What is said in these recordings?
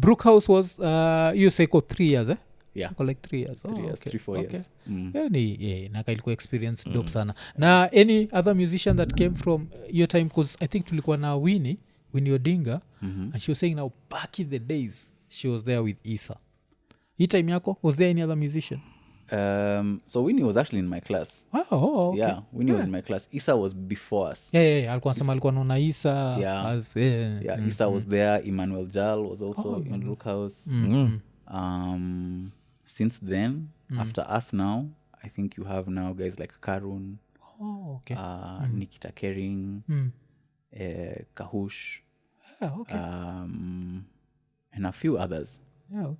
Brookhouse was you say 3 years Yeah. Ko like 3 years 3 years, 3-4 years. naka ilikuwa experience dope sana na any other musician that came from your time because I think tulikuwa na Winnie Odinga and she was saying now back in the days she was there with Isa hii time yako was there any other musician So Winnie was actually in my class. okay. Yeah, Winnie was in my class. Isa was before us. alikuwa nasema alikuwa naona Isa Isa was there. Emmanuel Jal was also in Brookhouse. Since then, after us now, I think you have now guys like Karun, Nikita Kering, Kahush, and a few others. I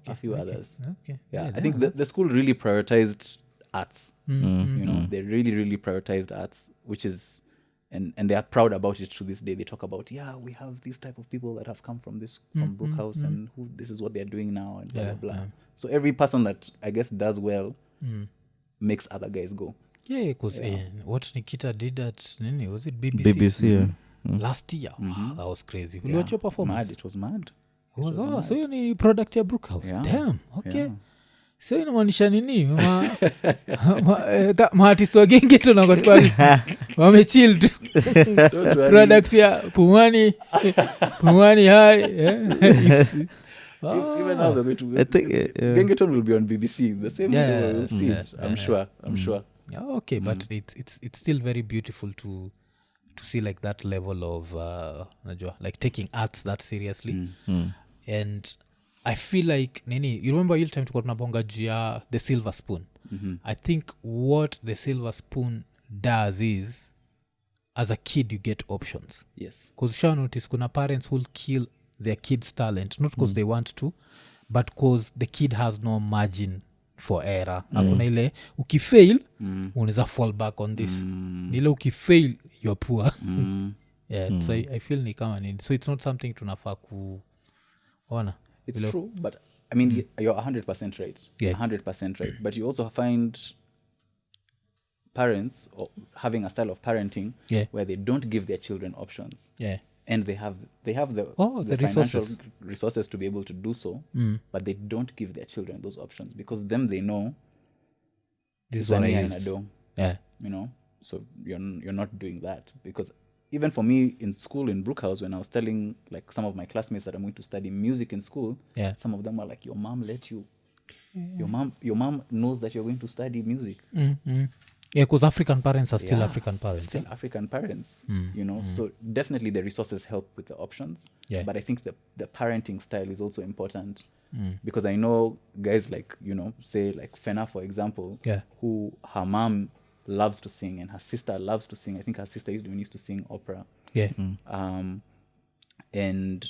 think the school really prioritized arts. You know, they really prioritized arts, which is and they are proud about it to this day. They talk about we have this type of people that have come from Brookhouse and who this is what they're doing now and blah blah blah. So every person that I guess does well makes other guys go. Because what Nikita did at Nini, was it BBC? Last year. That was crazy. What's your performance? It was mad. So you ni product ya Brookhouse. Damn. Okay. So inamaanisha nini maartist wa genge tunakotpali wamechill tu product ya Pumwani high even now we're going to I think Gengeton will be on BBC the same way we'll see it. I'm sure okay but it's still very beautiful to see like that level of like taking arts that seriously and I feel like Nini, you remember ile time tulikuwa tunabonga juu ya the silver spoon. I think what the silver spoon does is as a kid you get options. Yes. Because you notice kuna parents who'll kill their kid's talent not because they want to but because the kid has no margin for error. Hakuna ile ukifail unaweza fall back on this. Ile ukifail you're poor. So I feel ni kama nini. So it's not something tunafaa kuona. It's true, but I mean, you're 100% right. 100% right. But you also find parents having a style of parenting where they don't give their children options. And they have the financial resources to be able to do so, but they don't give their children those options because them they know this is what I used. You know, so you're not doing that because even for me in school in Brookhouse, when I was telling like some of my classmates that I'm going to study music in school, some of them were like, "Your mom let you. Your mom knows that you're going to study music." Because African parents are still African parents. Still African parents, you know. So definitely the resources help with the options. But I think the parenting style is also important because I know guys like say like Fena for example, who her mom loves to sing and her sister loves to sing. I think her sister used to sing opera. And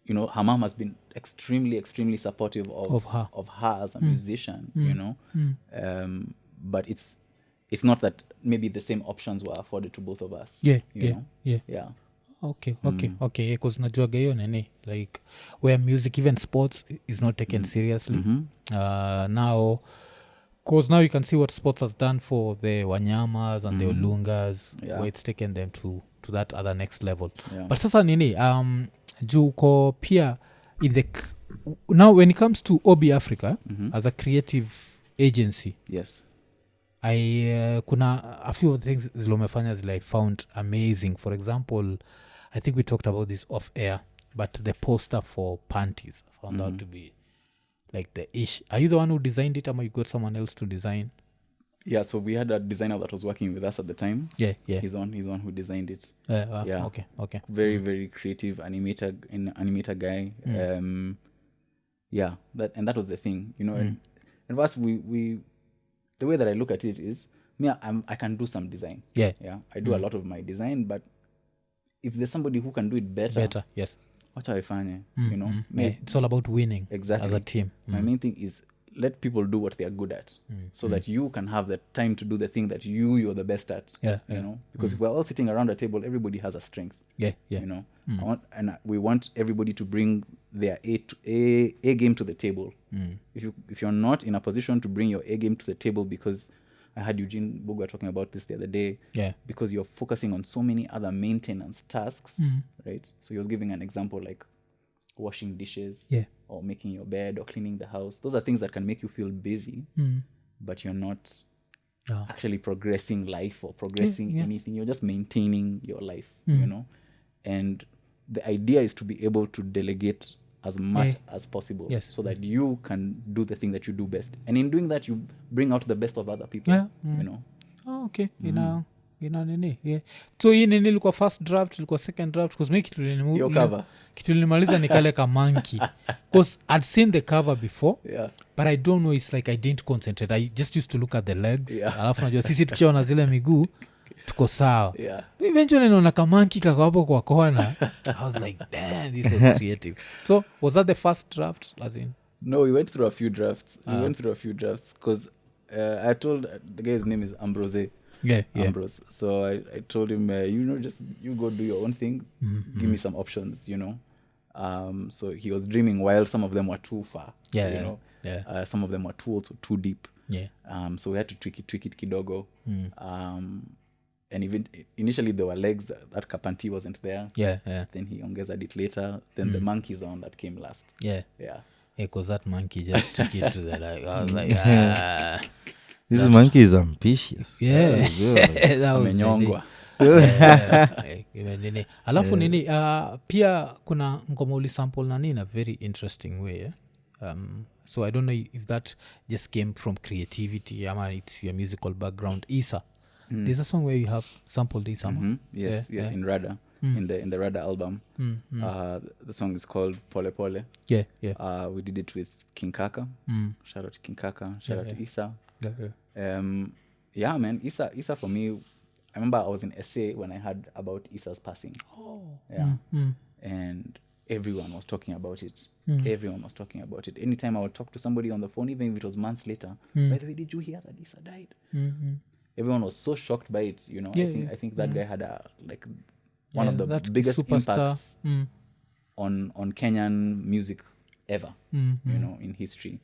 her mom has been extremely supportive of her as a musician. But it's not that maybe the same options were afforded to both of us. Okay because najuaga hiyo nini like where music even sports is not taken seriously now. Because now you can see what sports has done for the Wanyamas and the Olungas, where it's taken them to that other next level. But sasa nini, juko pia now when it comes to Obi Africa as a creative agency, kuna a few of the things zilomefanya zile I found amazing. For example, I think we talked about this off air, but the poster for panties I found out to be like the ish. Are you the one who designed it or you got someone else to design? Yeah, so we had a designer that was working with us at the time. He's on who designed it. Okay. Very creative animator guy. That was the thing, and first we the way that I look at it is I can do some design. I do a lot of my design, but if there's somebody who can do it better, what I find, it's all about winning exactly as a team. My main thing is let people do what they are good at, so that you can have the time to do the thing that you're the best at. Because if we're all sitting around a table, everybody has a strength. We want everybody to bring their A game to the table. If you're not in a position to bring your A game to the table, because I had Eugene Bogwa talking about this the other day, because you're focusing on so many other maintenance tasks, right? So he was giving an example like washing dishes, Yeah. or making your bed, or cleaning the house. Those are things that can make you feel busy, but you're not actually progressing life or progressing anything. You're just maintaining your life, you know. And the idea is to be able to delegate as much as possible, so that you can do the thing that you do best. And in doing that, you bring out the best of other people, you know. Oh, okay. Ina nini, yeah. So hii nini ilikuwa first draft, ilikuwa second draft? Because me Your cover. kitu nilimaliza ni kale ka monkey. Because I'd seen the cover before, but I don't know, it's like I didn't concentrate. I just used to look at the legs. Alafu najua sisi tukiwa na zile miguu tuko sawa. Eventually naona ka monkey kako hapo kwa kona. I was like, damn, this was creative. So was that the first draft, as in? No, we went through a few drafts. Because I told the guy's name is Ambrose. Ambrose. So I told him, just you go do your own thing. Give me some options, you know. So he was dreaming while some of them were too far. You know. Some of them were also too deep. So we had to tweak it kidogo. And even initially there were legs that Kapanti wasn't there. Then he ongezed it later. Then the monkey's the one that came last. Because that monkey just took it to the like. I was like, this monkey is ambitious. That was Amenyongwa. Nini. Alafu nini, pia kuna ngoma ulisample na nini in a very interesting way. So I don't know if that just came from creativity, it's your musical background. Isa, there's a song where you have sampled this. Yes, in Rada. In the Rada album. The song is called Pole Pole. We did it with King Kaka. Shout out to King Kaka. Shout out to Isa. Man, Isa for me, I remember I was in SA when I heard about Isa's passing. And everyone was talking about it. Anytime I would talk to somebody on the phone, even if it was months later, by the way, did you hear that Isa died? Everyone was so shocked by it, you know. I think that guy had one of the biggest impacts on Kenyan music ever, you know, in history.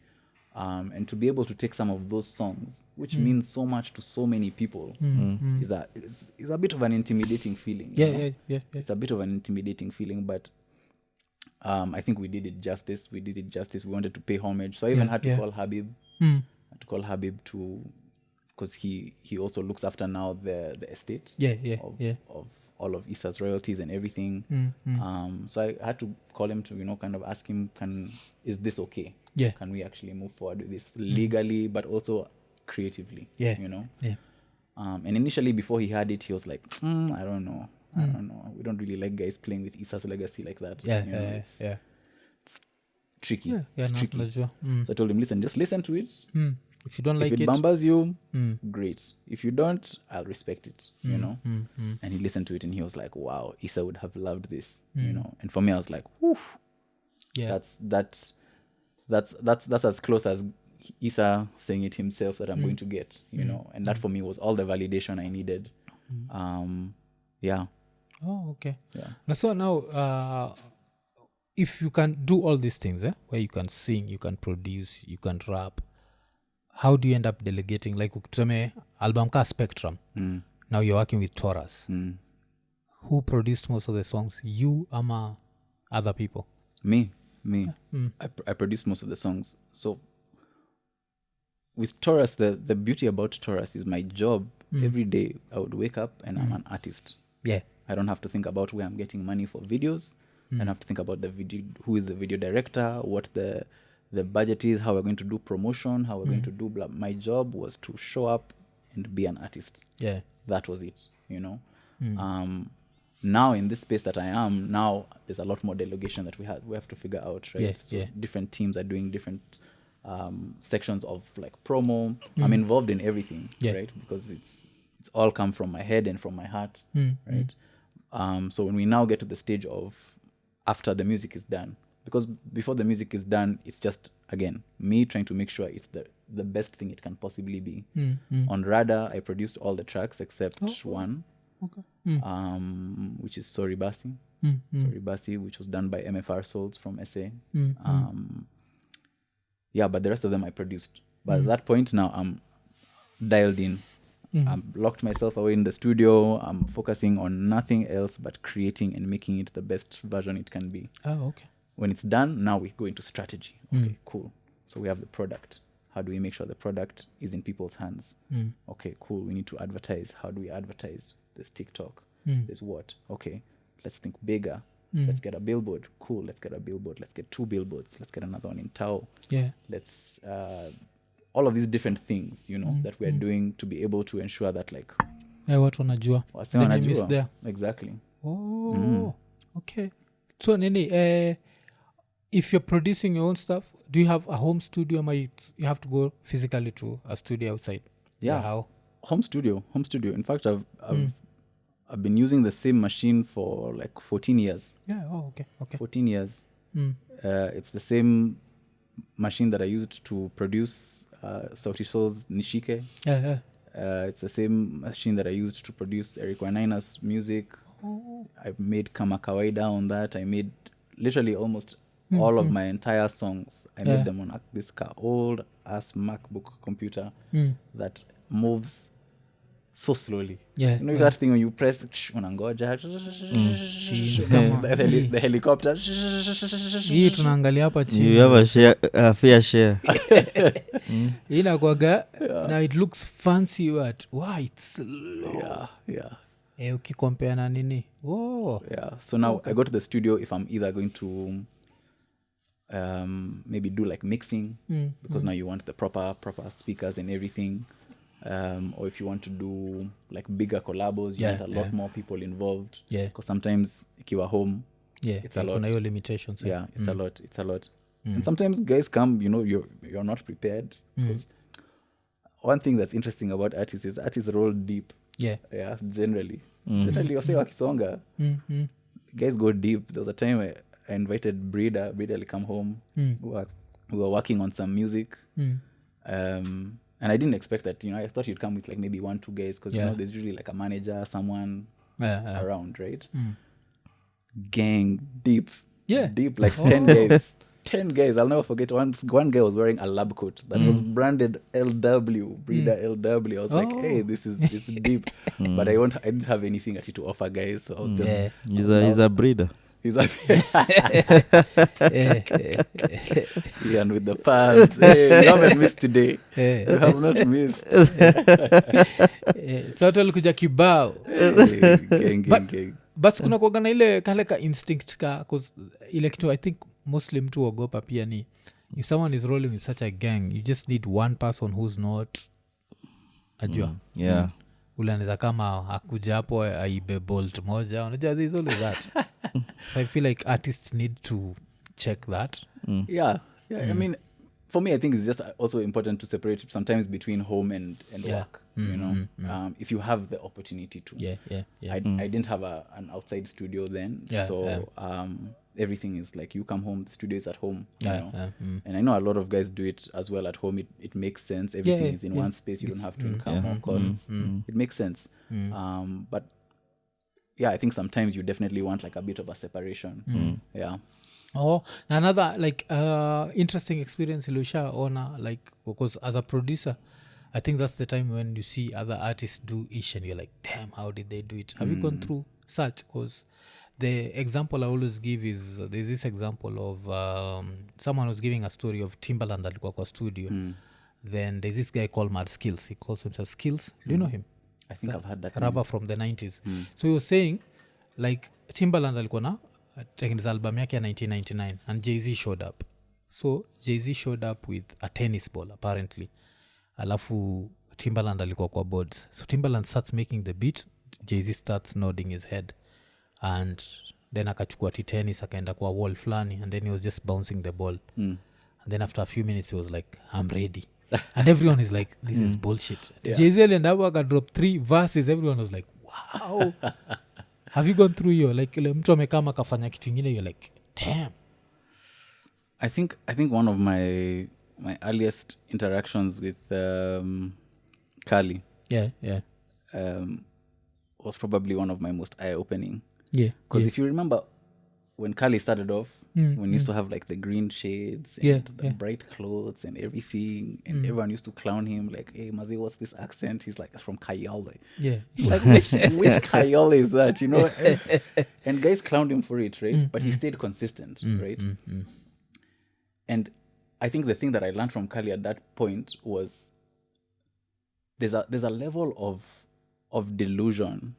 And to be able to take some of those songs, which means so much to so many people, is a bit of an intimidating feeling. It's a bit of an intimidating feeling, but I think we did it justice. We wanted to pay homage. So I even had to call Habib. Because he also looks after now the estate of all of Isa's royalties and everything. So I had to call him to, you know, kind of ask him, is this okay? Can we actually move forward with this legally, but also creatively? You know? And initially, before he had it, he was like, I don't know. We don't really like guys playing with Isa's legacy like that. It's tricky. It's tricky. So I told him, listen, just listen to it. If you don't like it, bumbers you, great. If you don't, I'll respect it, you know. And he listened to it and he was like, wow, Isa would have loved this, you know. And for me, I was like, woof. That's as close as Isa saying it himself that I'm going to get, you know. And that for me was all the validation I needed. Oh, okay. So now, if you can do all these things, where you can sing, you can produce, you can rap, how do you end up delegating? Like ukitome album ka Spectrum, now you're working with Taurus. Who produced most of the songs? You ama other people? Me. I produced most of the songs. So with Taurus, the beauty about Taurus is my job. Every day I would wake up and I'm an artist. I don't have to think about where I'm getting money for videos. I don't have to think about who is the video director, what the budget is, how we're going to do promotion, how we're going to do blah. My job was to show up and be an artist. That was it, you know. Now in this space that I am, now there's a lot more delegation that we have to figure out, right? Different teams are doing different sections of like promo. I'm involved in everything, right? Because it's all come from my head and from my heart, right? So when we now get to the stage of after the music is done, because before the music is done, it's just, again, me trying to make sure it's the best thing it can possibly be. On Rada, I produced all the tracks except one, which is Sorry Basi. Sorry Basi, which was done by MFR Souls from SA. But the rest of them I produced. But at that point now, I'm dialed in. I've locked myself away in the studio. I'm focusing on nothing else but creating and making it the best version it can be. When it's done, now we go into strategy. Okay, cool. So we have the product. How do we make sure the product is in people's hands? Okay, cool. We need to advertise. How do we advertise? There's TikTok. There's what? Okay, let's think bigger. Let's get a billboard. Cool, let's get a billboard. Let's get 2 billboards. Let's get another one in Tao. Yeah. Let's all of these different things, you know, that we're doing to be able to ensure that like watu wanajua. wasema The name is wanajua. there. Exactly. Oh, okay. So Nini, if you're producing your own stuff, do you have a home studio? You have to go physically to a studio outside? Yeah. How? Home studio. In fact, I've been using the same machine for like 14 years. Yeah. Oh, okay. 14 years. It's the same machine that I used to produce Sauti Sol's Nishike. Yeah. It's the same machine that I used to produce Eric Wainaina's music. I made Kama Kawaida on that. I made literally almost all of my entire songs. I made them on this old ass MacBook computer that moves so slowly. Yeah. You know that thing when you press unangoja the helicopter. Hii tunaangalia hapa chini. You have a fair share. Inakwaga now it looks fancy but wow, it's slow. Yeah. Ukicompare na nini? Oh. Yeah. So now I go to the studio if I'm either going to maybe do like mixing because now you want the proper speakers and everything. Or if you want to do like bigger collabos, you want a lot more people involved. Yeah. Because sometimes ikiwa home, it's a lot. Kuna hiyo limitations. Yeah, it's a lot. And sometimes guys come, you know, you're not prepared. Because one thing that's interesting about artists is artists roll deep. Yeah, generally. Generally, wase wakisonga, guys go deep. There was a time I invited Breeder will come home. We were working on some music. And I didn't expect that, you know, I thought you'd come with like maybe 1-2 guys because, you know, there's usually like a manager, someone around, right? Gang, deep. Yeah. Deep, like 10 guys. 10 guys. I'll never forget. One guy was wearing a lab coat that was branded LW, Breeder LW. I was like, hey, this is deep. But I didn't have anything actually to offer guys. So I was just... He's a breeder. He's like, and with the pants, hey, you haven't missed today. You have not missed. Sote alikuja kibao. Gang. But kuna kuwaga na ile kale ka instinct ka, cause ile kitu I think mostly mtu wagopa pia ni if someone is rolling with such a gang, you just need one person who's not ajua. Yeah. Ule anaweza kama akuja hapo aibe bolt moja. Unajua there's always that. So I feel like artists need to check that. Yeah. I mean, for me, I think it's just also important to separate sometimes between home and work. You know, if you have the opportunity to. Yeah. I didn't have an outside studio then, everything is like you come home, the studio is at home. You know? And I know a lot of guys do it as well at home. It makes sense. Everything is in one space. You don't have to incur more costs. It makes sense. But yeah, I think sometimes you definitely want like a bit of a separation. Yeah. Oh, another like interesting experience Ilusha ona, like because as a producer I think that's the time when you see other artists do ish and you're like, damn, how did they do it? Have you gone through such? Because the example I always give is there's this example of someone was giving a story of Timbaland alikuwa kwa studio. Then there's this guy called Mad Skills. He calls himself Skills. Do you know him? I think I've heard that rapper from the 90s. So he was saying like Timbaland alikuwa na tengeneza album yake ya 1999 and Jay-Z showed up. So Jay-Z showed up with a tennis ball apparently. Alafu Timbaland alikuwa kwa boards. So Timbaland starts making the beat. Jay-Z starts nodding his head. And then akachukua tennis akaenda kwa wall flani and then he was just bouncing the ball. And then after a few minutes he was like, I'm ready. And everyone is like, this is bullshit. Jay-Z alienda hapo akadrop 3 verses. Everyone was like, wow. Have you gone through your like mtu amekama akafanya kitu ingine you're like, damn. I think one of my earliest interactions with Kali was probably one of my most eye-opening. Yeah. Because if you remember, when Kali started off, when we used to have like the green shades and the bright clothes and everything, and everyone used to clown him like, "Hey, Mazi, what's this accent?" He's like, "It's from Kayole." Yeah. Like, which Kayole is that? You know, and guys clowned him for it, right? But he stayed consistent, right? And I think the thing that I learned from Kali at that point was there's a level of delusion,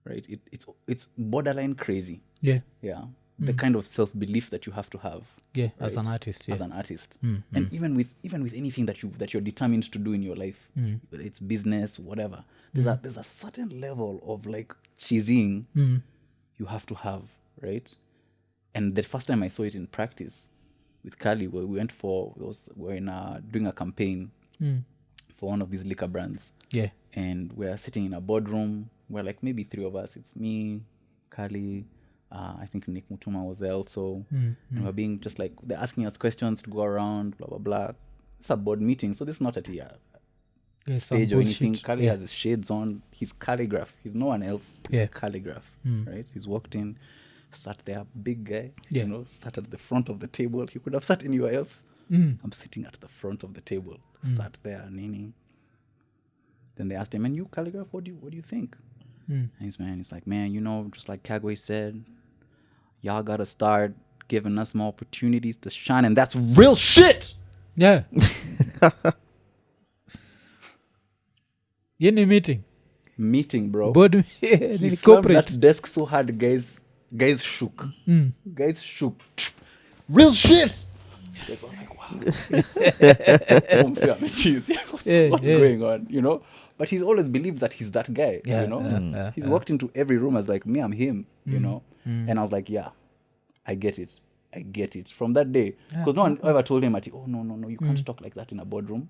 right? It's borderline crazy. Yeah. Yeah. The kind of self-belief that you have to have. Yeah, right? as an artist. Yeah. As an artist. And even with anything that you're determined to do in your life, whether it's business, whatever, there's a certain level of like cheesing you have to have, right? And the first time I saw it in practice with Kali, where we were doing a campaign for one of these liquor brands. Yeah. And we're sitting in a boardroom. We're like maybe 3 of us. It's me, Kali, I think Nick Mutuma was there also. And we're being just like, they're asking us questions to go around, blah, blah, blah. It's a board meeting, so this is not at a stage or anything. Kali has his shades on. He's calligraph. He's no one else. He's a calligraph, right? He's walked in, sat there, big guy, you know, sat at the front of the table. He could have sat anywhere else. I'm sitting at the front of the table, sat there, Nini. Then they asked him, "And you, calligraph, what do you think?" And he's like, "Man, you know, just like Kagwe said, y'all gotta start giving us more opportunities to shine, and that's real shit." Yeah. Any meeting, bro. Board he slammed that desk so hard, guys shook. Guys shook. Real shit. Guys were like, wow. What's going on, you know? But he's always believed that he's that guy, you know? He's walked into every room as like, me, I'm him, you know? And I was like, yeah, I get it. From that day, because no one ever told him, oh, no, you can't talk like that in a boardroom.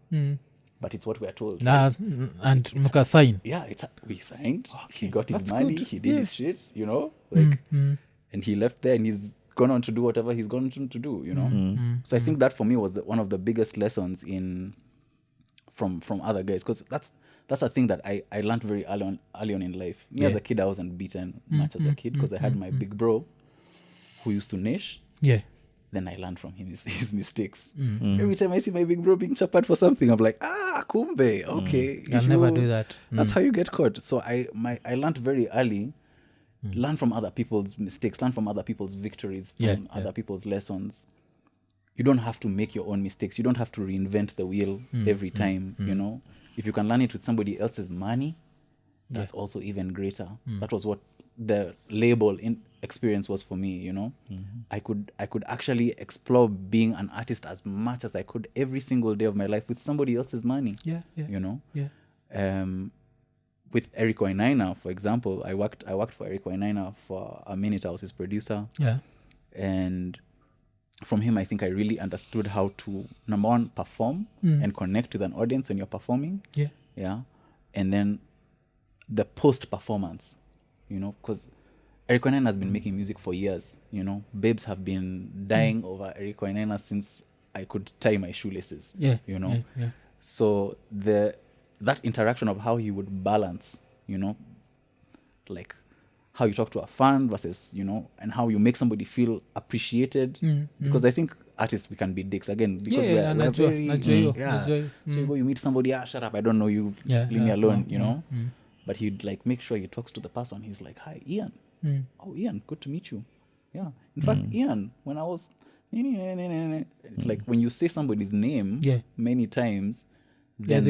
But it's what we are told. Right? And Muka sign. Yeah, we signed. Okay, he got his money. Good. He did his shit, you know? Like, and he left there and he's gone on to do whatever he's gone on to do, you know? So I think that for me was one of the biggest lessons from other guys. Because that's a thing that I learned very early on in life. Me as a kid, I wasn't beaten much as a kid because I had my big bro who used to niche. Yeah. Then I learned from him his mistakes. Every time I see my big bro being chapped for something, I'm like, kumbe, okay. I'll never do that. That's how you get caught. So I learned very early, learn from other people's mistakes, learn from other people's victories, from other people's lessons. You don't have to make your own mistakes. You don't have to reinvent the wheel every time, you know. If you can learn it with somebody else's money, that's also even greater. That was what the label experience was for me, you know. I could actually explore being an artist as much as I could every single day of my life with somebody else's money. You know. With Eric Wainaina, for example, I worked for Eric Wainaina for a minute. I was his producer. And from him, I think I really understood how to, number one, perform and connect with an audience when you're performing. And then the post-performance, you know, because Eric Wainaina has been making music for years, you know. Babes have been dying over Eric Wainaina since I could tie my shoelaces, you know. So that interaction of how he would balance, you know, like how you talk to a fan versus, you know, and how you make somebody feel appreciated. Because I think artists, we can be dicks again because we're very So you go, you meet somebody, shut up, I don't know you, leave me alone, you know. But he'd like make sure he talks to the person. He's like, "Hi, Ian. Oh, Ian, good to meet you." Yeah. In fact, Ian, when I was, it's like when you say somebody's name many times, then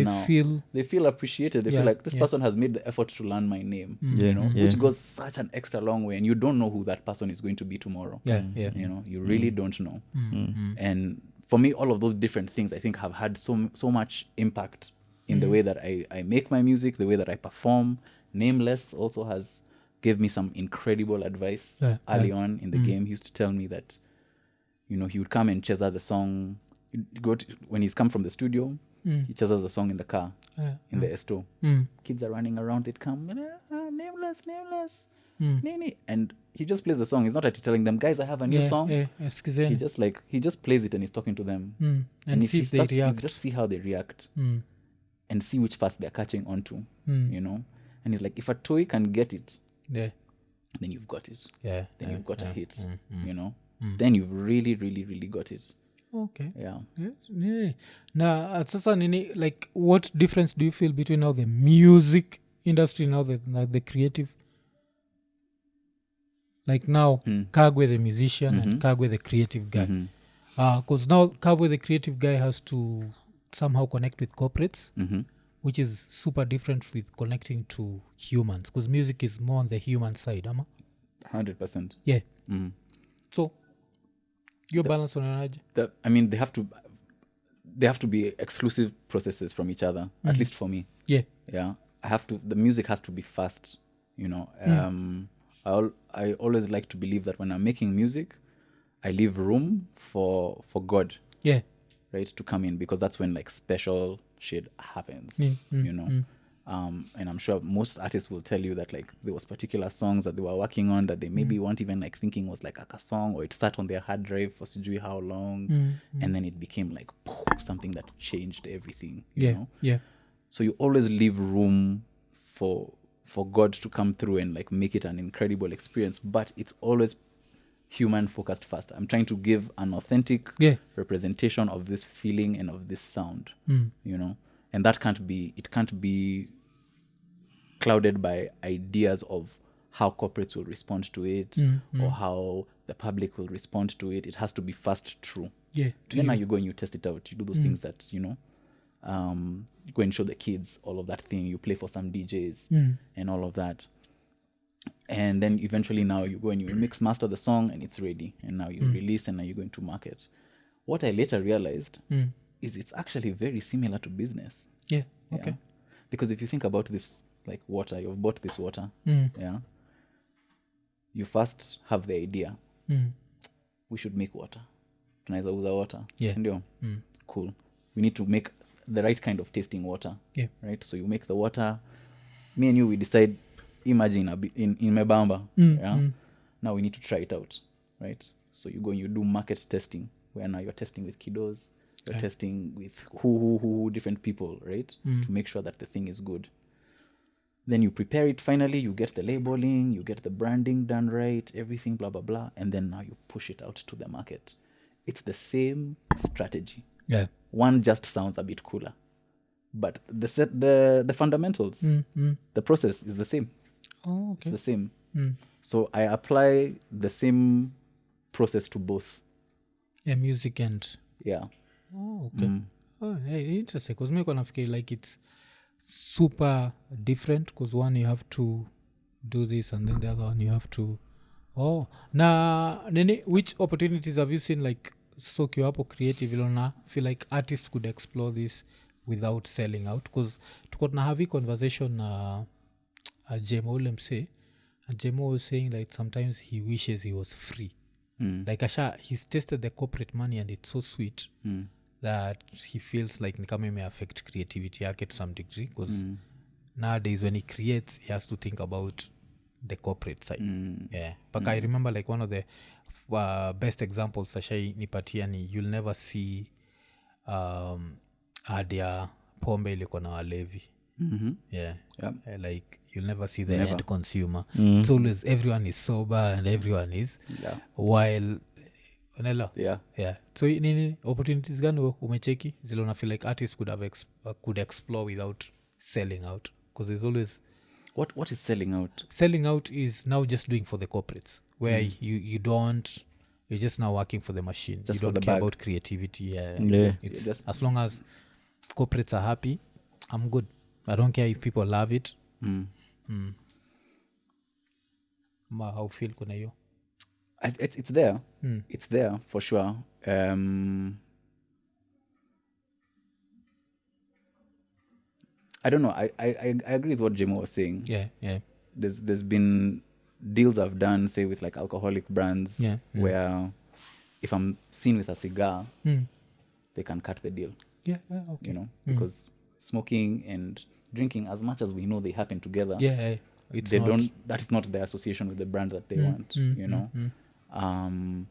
they feel appreciated. They feel like this person has made the effort to learn my name, you know, which goes such an extra long way. And you don't know who that person is going to be tomorrow. You know, you really don't know. And for me, all of those different things, I think, have had so much impact in the way that I make my music, the way that I perform. Nameless also gave me some incredible advice early on in the game. He used to tell me that, you know, he would come and cheza the song. When he's come from the studio, he chezas the song in the car, in the Esto. Kids are running around, they'd come, nameless, Nini. And he just plays the song. He's not actually telling them, guys, I have a new song. He just plays it and he's talking to them. And see if they react. Just see how they react. And see which parts they're catching onto, you know. And he's like, if a toy can get it, then you've got it. Yeah. Then you've got a hit. Mm-hmm. You know, then you've really, really, really got it. Okay. Yeah. Yes. Yeah. Now, sasa nini, like, what difference do you feel between now the music industry, now the creative? Like now, Kagwe the musician and Kagwe the creative guy. Because now Kagwe the creative guy has to somehow connect with corporates, which is super different with connecting to humans. Because music is more on the human side, ama? 100%. Yeah. So, your balance on energy? I mean, they have to be exclusive processes from each other, at least for me. Yeah. Yeah. The music has to be fast, you know. I always like to believe that when I'm making music, I leave room for God, Yeah. right, to come in, because that's when like special shit happens, you know. And I'm sure most artists will tell you that like there was particular songs that they were working on that they maybe weren't even like thinking was like a song, or it sat on their hard drive for sijui how long, and then it became like something that changed everything, you know. Yeah. So you always leave room for God to come through and like make it an incredible experience, but it's always human focused first. I'm trying to give an authentic representation of this feeling and of this sound, you know, and that can't be clouded by ideas of how corporates will respond to it or how the public will respond to it. It has to be first true. Yeah. Then now you go and you test it out. You do those things that, you know, you go and show the kids all of that thing. You play for some DJs and all of that. And then eventually now you go and you mix master the song and it's ready. And now you release and now you go into market. What I later realized is it's actually very similar to business. Yeah. Okay. Yeah? Because if you think about this, like water, you've bought this water. Yeah. You first have the idea. We should make water. Tunaweza uza water. Yeah. Ndio? Cool. We need to make the right kind of tasting water. Yeah. Right? So you make the water. Me and you, we decide, imagine in Mebamba. Yeah. Now we need to try it out. Right? So you go and you do market testing, where now you're testing with kiddos, you're testing with who different people, right? To make sure that the thing is good. Then you prepare it finally, you get the labeling, you get the branding done right, everything, blah, blah, blah. And then now you push it out to the market. It's the same strategy. Yeah. One just sounds a bit cooler. But the fundamentals, the process is the same. Oh, okay. It's the same. So I apply the same process to both. Yeah, music and... Yeah. Oh, okay. Oh, hey, interesting. Because me gonna feel like it's super different. Because one you have to do this, and then the other one you have to. Oh, na Nini, which opportunities have you seen? Like, so ukiwa hapo creative, ilona feel like artists could explore this without selling out. Because tuko tuna have a conversation. Jemo ule mse, and Jemo was saying like sometimes he wishes he was free. Like he's tasted the corporate money and it's so sweet that he feels like ni kama ime affect creativity yake to some degree, because nowadays when he creates he has to think about the corporate side. Yeah, but I remember like one of the best examples Sashai nipatia ni you'll never see ad ya pombe iliko na walevi. Yeah. Like you'll never see the end consumer. It's always everyone is sober and everyone is while unela. Yeah. So nini opportunities gani umecheki zile una feel like artists could have could explore without selling out? Because there's always what is selling out? Selling out is now just doing for the corporates where you're just now working for the machine. Just you don't care bag. about creativity. It's just as long as corporates are happy, I'm good. I don't care if people love it. How feel kuna hiyo? It's there. It's there for sure. I don't know. I agree with what Jimo was saying. Yeah. There's been deals I've done, say with like alcoholic brands, where if I'm seen with a cigar, they can cut the deal. Yeah. Okay. You know, because smoking and drinking, as much as we know they happen together, that is not the association with the brand that they want, you know. And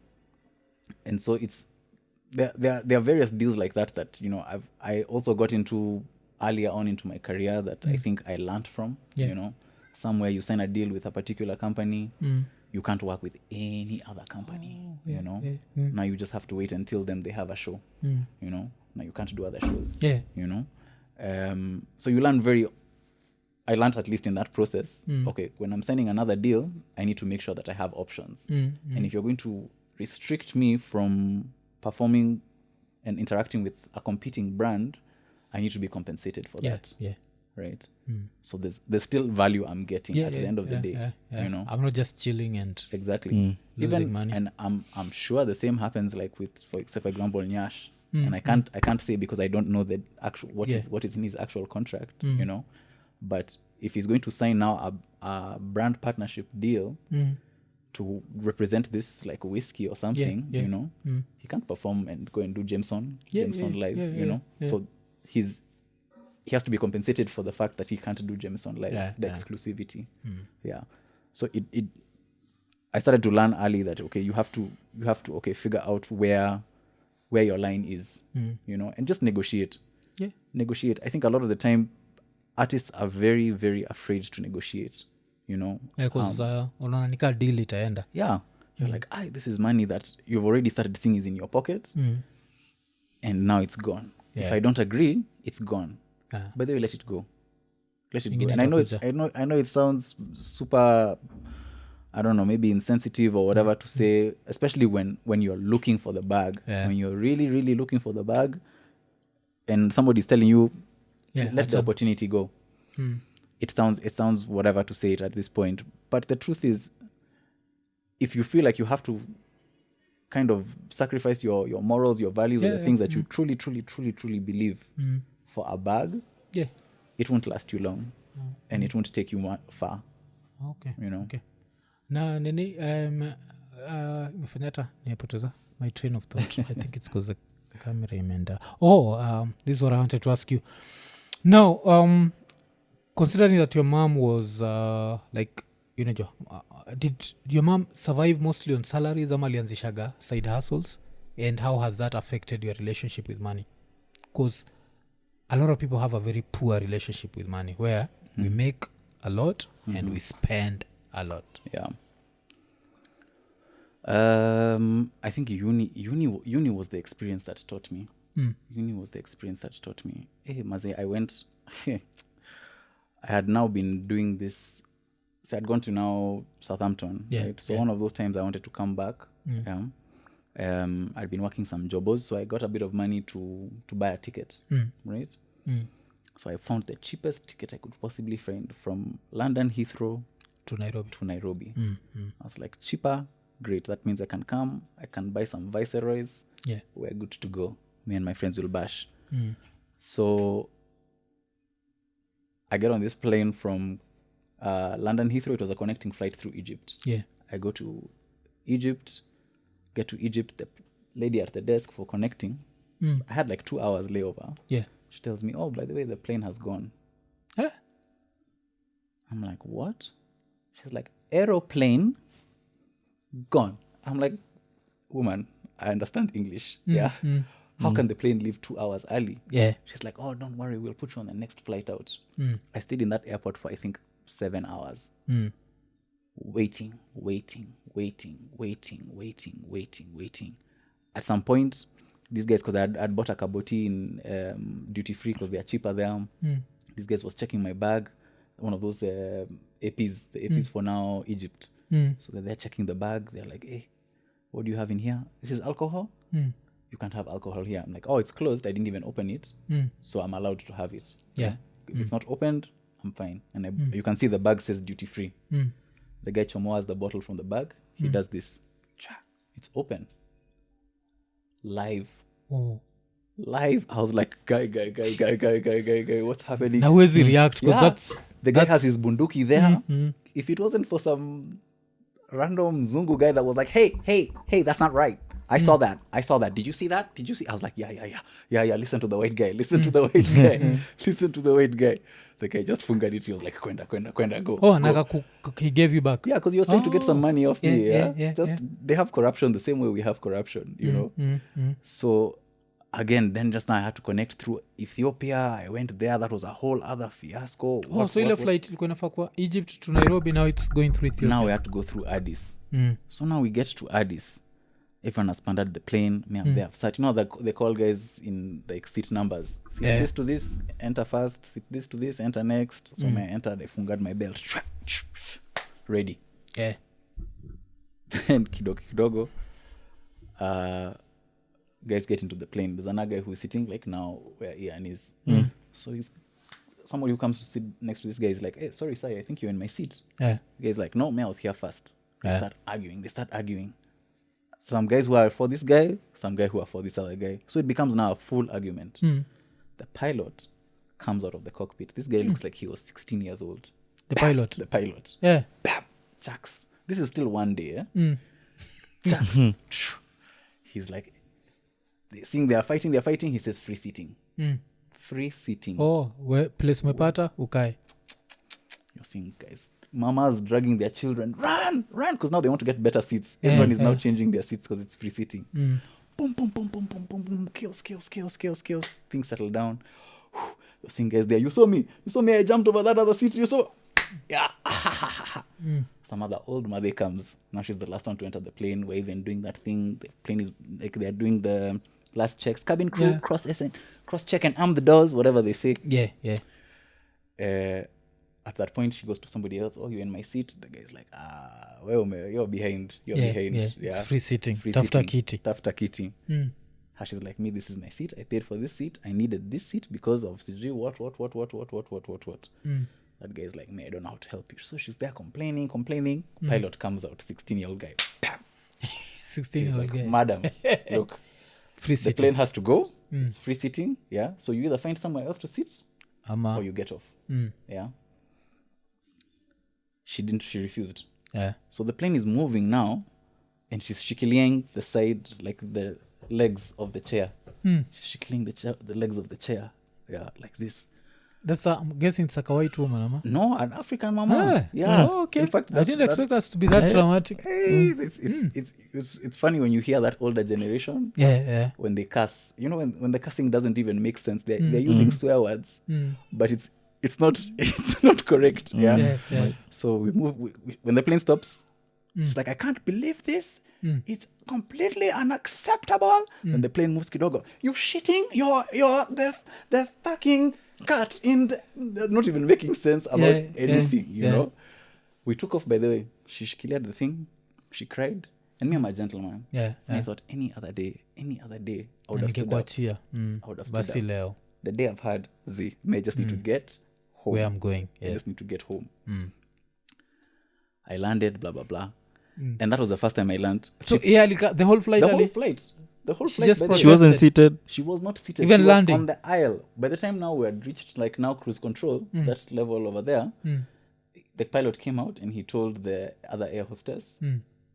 so it's there are various deals like that you know I also got into earlier on into my career that I think I learned from, you know, somewhere you sign a deal with a particular company, you can't work with any other company, you know. Now you just have to wait until then they have a show, you know. Now you can't do other shows, you know. So you learn I learned at least in that process, okay, when I'm signing another deal, I need to make sure that I have options. And if you're going to restrict me from performing and interacting with a competing brand, I need to be compensated for that. Right? So there's still value I'm getting at the end of the day. You know, I'm not just chilling and exactly losing money. And I'm sure the same happens like with, for example, Nyash. And I can't say because I don't know the actual what is in his actual contract. You know, but if he's going to sign now a brand partnership deal to represent this like whiskey or something, you know, he can't perform and go and do Jameson live. You know, so he has to be compensated for the fact that he can't do Jameson live, the exclusivity. So I started to learn early that okay, you have to figure out where your line is, you know, and just negotiate. Negotiate. I think a lot of the time artists are very, very afraid to negotiate, you know. Because unaona nika deal itaenda. You're like, this is money that you've already started seeing is in your pocket, and now it's gone. If I don't agree, it's gone. By the way, let it go. Let it go. And I know it sounds super, I don't know, maybe insensitive or whatever to say, especially when you're looking for the bag. When you're really, really looking for the bag, and somebody's telling you, let the opportunity go. It sounds whatever to say it at this point. But the truth is, if you feel like you have to kind of sacrifice your morals, your values, or the things that you truly, truly, truly, truly believe for a bag, it won't last you long, and it won't take you far. You know. Na Nini, imefanya hata nimepoteza my train of thought. I think it's because the camera imeenda. This is what I wanted to ask you. Now, considering that your mom was like, you know, did your mom survive mostly on salaries ama alianzishaga side hustles, and how has that affected your relationship with money? Because a lot of people have a very poor relationship with money where we make a lot and we spend a lot. I think uni was the experience that taught me. Uni was the experience that taught me. Hey, Maze, I went. I had now been doing this. So I'd gone to now Southampton. Right? So one of those times I wanted to come back. I'd been working some jobs, so I got a bit of money to buy a ticket. Right. So I found the cheapest ticket I could possibly find from London Heathrow to Nairobi. I was like, cheaper, great. That means I can come. I can buy some Viceroys. We're good to go. Me and my friends will bash. So I get on this plane from London Heathrow. It was a connecting flight through Egypt. I go to Egypt, get to Egypt. The lady at the desk for connecting, I had like 2 hours layover. She tells me, by the way, the plane has gone. I'm like, what? She's like, aeroplane gone. I'm like, woman, I understand English. How can the plane leave 2 hours early? She's like, don't worry, we'll put you on the next flight out. I stayed in that airport for I think 7 hours. Waiting. At some point, these guys, because I'd bought a kaboti in duty free because they are cheaper there. These guys was checking my bag, one of those APs, the APs for now Egypt. So they're checking the bag. They're like, hey, what do you have in here? This is alcohol? You can't have alcohol here. I'm like, it's closed. I didn't even open it. So I'm allowed to have it. If it's not opened, I'm fine. And you can see the bag says duty free. The guy chomoas the bottle from the bag. He does this. It's open. Live. I was like, guy, what's happening? Now where's he react? Because the guy has his bunduki there. If it wasn't for some random Zungu guy that was like, hey, that's not right. I saw that. Did you see that? I was like, yeah. Listen to the white guy. Listen to the white guy. The guy just fungered it. He was like, kwenda, go. Naga he gave you back. Yeah, because he was trying to get some money off me. They have corruption the same way we have corruption, you know. So again, then just now I had to connect through Ethiopia. I went there. That was a whole other fiasco. So ile flight ilikuwa inafaa kwa Egypt to Nairobi, now it's going through Ethiopia. Now we had to go through Addis. So now we get to Addis. Everyone has panded the plane. Me, I'm there. Sat. You know, they call guys in like seat numbers. Sit this to this, enter first. Sit this to this, enter next. So I entered. I fungad my belt. Ready. Yeah. Then kidogo. Guys get into the plane. There's another guy who's sitting like now where Ian is. So he's somebody who comes to sit next to this guy is like, hey, sorry, sir, I think you're in my seat. The guy's like, no, I was here first. They start arguing. Some guys who are for this guy, some guy who are for this other guy. So it becomes now a full argument. The pilot comes out of the cockpit. This guy looks like he was 16 years old. The pilot. Yeah. Bam, Chucks. This is still one day. Chucks. He's like, they're fighting. He says free seating. Free seating. Oh, where place umepata ukae. You're seeing guys. Mamas dragging their children. Run, because now they want to get better seats. Everyone is now changing their seats because it's free seating. Boom. Chaos. Things settle down. You're seeing guys there. You saw me. I jumped over that other seat. You saw. Yeah. Some other old mother comes. Now she's the last one to enter the plane. We're even doing that thing. The plane is like they're doing the last checks. Cabin crew, cross check and arm the doors, whatever they say. Yeah. At that point, she goes to somebody else. Oh, you're in my seat. The guy's like, well, you're behind. Behind. Yeah. It's free seating. Tafuta kiti. She's like, me, this is my seat. I paid for this seat. I needed this seat because of CG. What. That guy's like, me, I don't know how to help you. So she's there complaining. Pilot comes out, 16-year-old guy. 16-year-old like, guy. Madam, look, free the seating. plane has to go. It's free seating. Yeah. So you either find somewhere else to sit or you get off. Yeah. She refused. Yeah. So the plane is moving now and she's shikiling the side, like the legs of the chair. She's shikiling the legs of the chair. Yeah, like this. That's I'm guessing it's like a white woman, ama? No, an African mama. Yeah. Oh, okay. In fact, I didn't expect us to be that dramatic. Hey, it's funny when you hear that older generation. Yeah. When they cuss, you know, when the cussing doesn't even make sense, they're using swear words, but it's not correct. Yeah. So we move when the plane stops. She's like, I can't believe this. It's completely unacceptable. Then the plane moves kidogo. You shitting the fucking cut in the, not even making sense about anything, you know. We took off, by the way. She cleared the thing. She cried. And me, I'm a gentleman. And I thought any other day, I would have stood up. I would have stood up. The day I've had, I just need to get home. Where I'm going. I just need to get home. I landed, blah, blah, blah. And that was the first time I landed. So, the whole flight? The whole flight. She wasn't seated? She was not seated. Even she landing? Was on the aisle. By the time now we had reached, like now cruise control, that level over there, the pilot came out and he told the other air hostess,